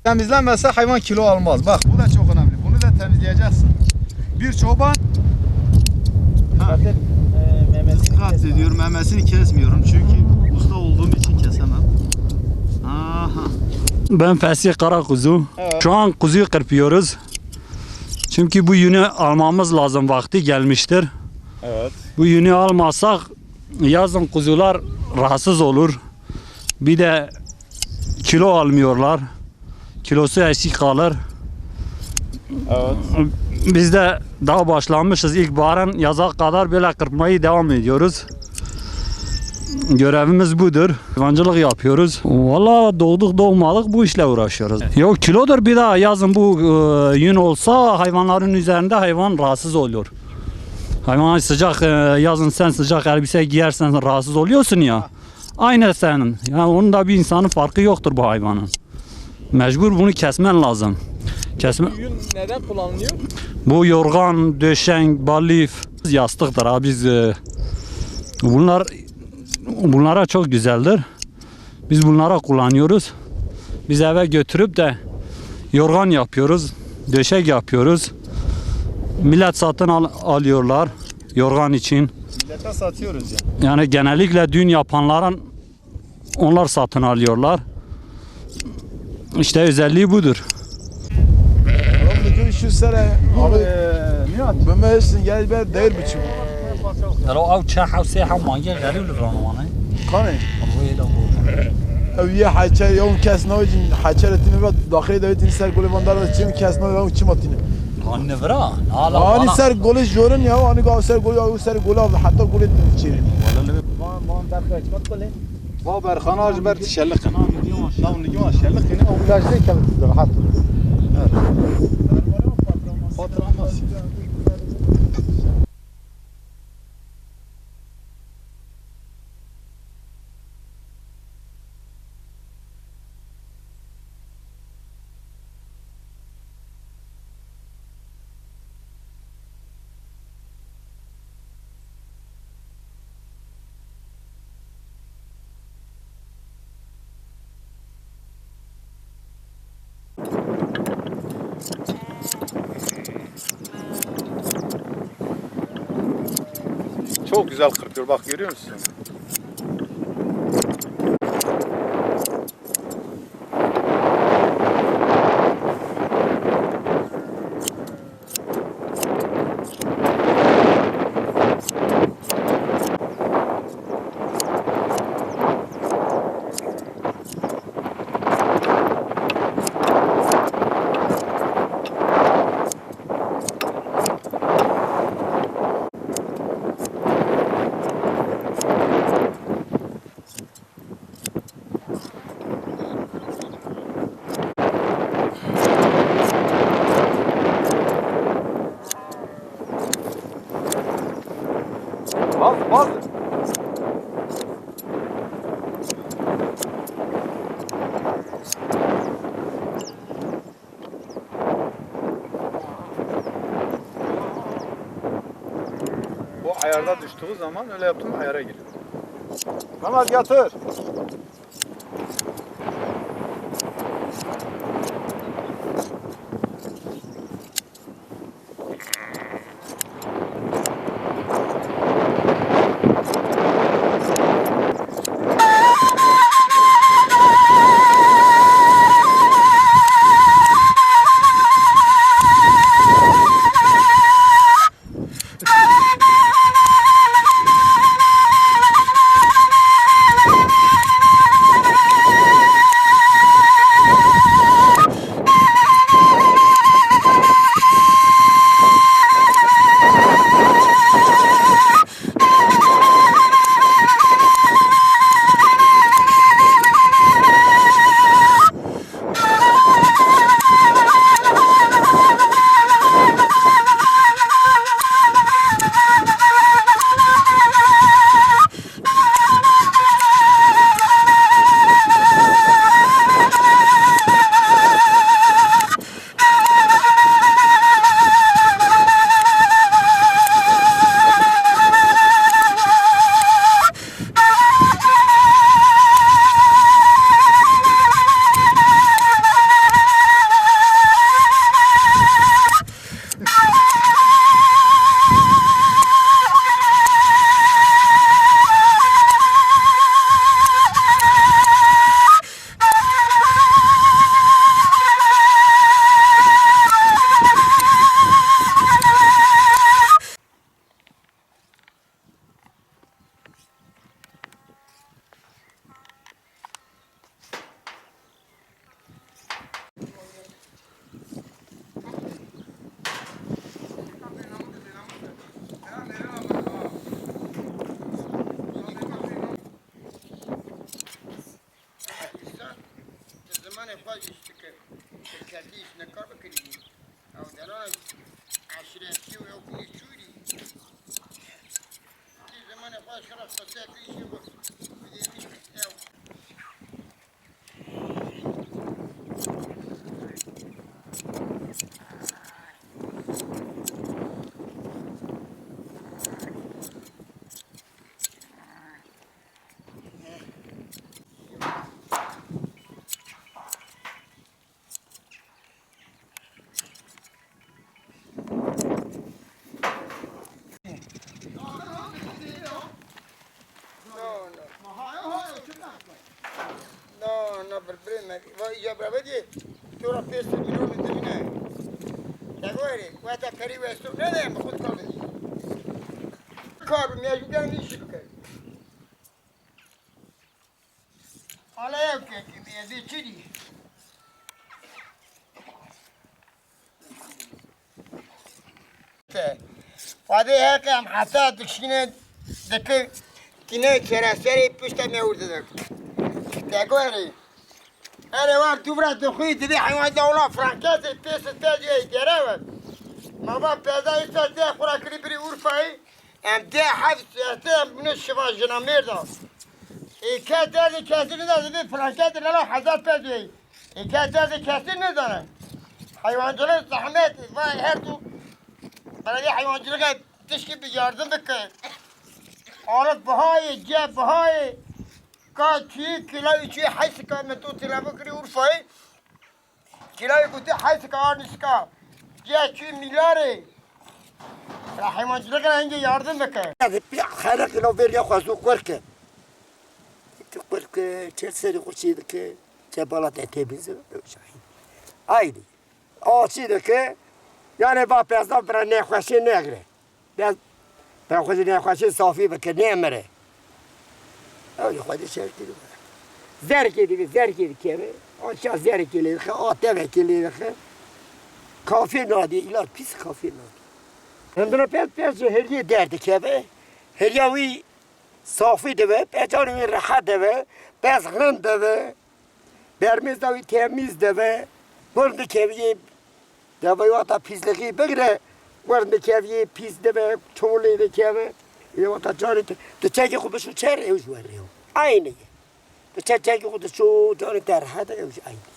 Temizlenmezse hayvan kilo almaz. Bak bu da çok önemli. Bunu da temizleyeceksin. Bir çoban dikkat ediyorum, memesini kesmiyorum çünkü usta olduğum için kesemem. Aha. Ben Fesih Karakuzu. Evet. Şu an kuzuyu kırpıyoruz. Çünkü bu yünü almamız lazım, vakti gelmiştir. Evet. Bu yünü almazsak yazın kuzular rahatsız olur. Bir de kilo almıyorlar. Kilosu eksik kalır. Evet. Biz de daha başlamışız. İlkbaharın yaza kadar böyle kırpmayı devam ediyoruz. Görevimiz budur. Hayvancılık yapıyoruz. Vallahi doğduk doğmadık bu işle uğraşıyoruz. Yok kilodur, bir daha yazın bu yün olsa hayvanların üzerinde hayvan rahatsız oluyor. Hayvan sıcak, yazın sen sıcak elbise giyersen rahatsız oluyorsun ya. Aynı senin. Yani onun da bir insanın farkı yoktur bu hayvanın. Mecbur bunu kesmen lazım. Kesme. Yün neden kullanılıyor? Bu yorgan, döşenk, balif, yastıktır abi. Biz bunlara çok güzeldir. Biz bunlara kullanıyoruz. Biz eve götürüp de yorgan yapıyoruz, döşek yapıyoruz. Millet satın alıyorlar yorgan için. Millete satıyoruz ya. Yani genellikle düğün yapanların onlar satın alıyorlar. İşte özelliği budur. Bugün şu sene abi Nihat. bömesin gel ben değil biçim. لو او تشاحه وساحه ومانجا غريب الرانوانه Kanı. والله Eviye haçer yavun kesna için haçer etini ve dahil devletin ser golü vandar için kesna yavun çim atını. هون نبرا لا Ani ser golü jorun ya ani gav ser golü ya ser golü aldı hatta golü etini içeri. Baber khanaj ber tşellik. Lan nigma şellik yine o Plajda kaldı rahat. patlamaz. Çok güzel kırpıyor bak görüyor musun? Bas bas. Bu ayarda düştüğü zaman öyle yaptım ayara giriyor. Mehmet yatır. فاجش كرديش نكار بكري أو دراج عشرة أو كل شوري في زمان فاش خلاص صدق شيء No, per prima, io vedi, tu la pesta di non indovinare. Da guarda, guarda per questo, non è ma quanto vedi. Corpo mi aiuta a niscere. Allora che mi decidi. وهذه هيك عم حساد شينه ذكر كنا كراسري بوشتا ميوردك تاكوري انا وقت تبرد دخوي تبي حيوان دولة فرنكاسي بيس تاجي جراوة ما با بيزا يستاذ خورا كريبري ورفاي ام دي حفظ يهتم من الشفا جنامير دا ايكا دازي كاسي ندازي فرنكاسي نلو حزار بيزي ايكا دازي كاسي ندازي حيوان جلس زحمت هرتو برای حیوانات تشکی به یاردم بکن. آرد بهای جب بهای کا چی کلای چی حیث کا من تو تلافو کری ورفای کلای گوته حیث کا آرنش کا جه چی میلاره را حیوانات اینجا یاردم بکن. خالق لو بيريا خازو قرك قرك تشسري قشيدك جبالات تبيز ايدي شيدك يعني با پیازا برا نخوشی نگره برا خودی نخوشی صافی بکر نمره اولی خودی شرکی دو زرکی دی که آنچه زرکی لیدخه آتوه که لیدخه کافی نادی ایلار پیس کافی نادی همدنا پیز هریه درد که به هریه وی صافی دوه پیجانی وی راحت دوه پیز غرند دوه برمیز دوی تمیز دوه برد که وی دوایات پیزلقی بگره ورد کیفی پیز دبه چولی دکیفه یه وقت جاری تو چه خوبشو چهره اوج وریو اینه تو چه خوبشو جاری در حد اوج اینه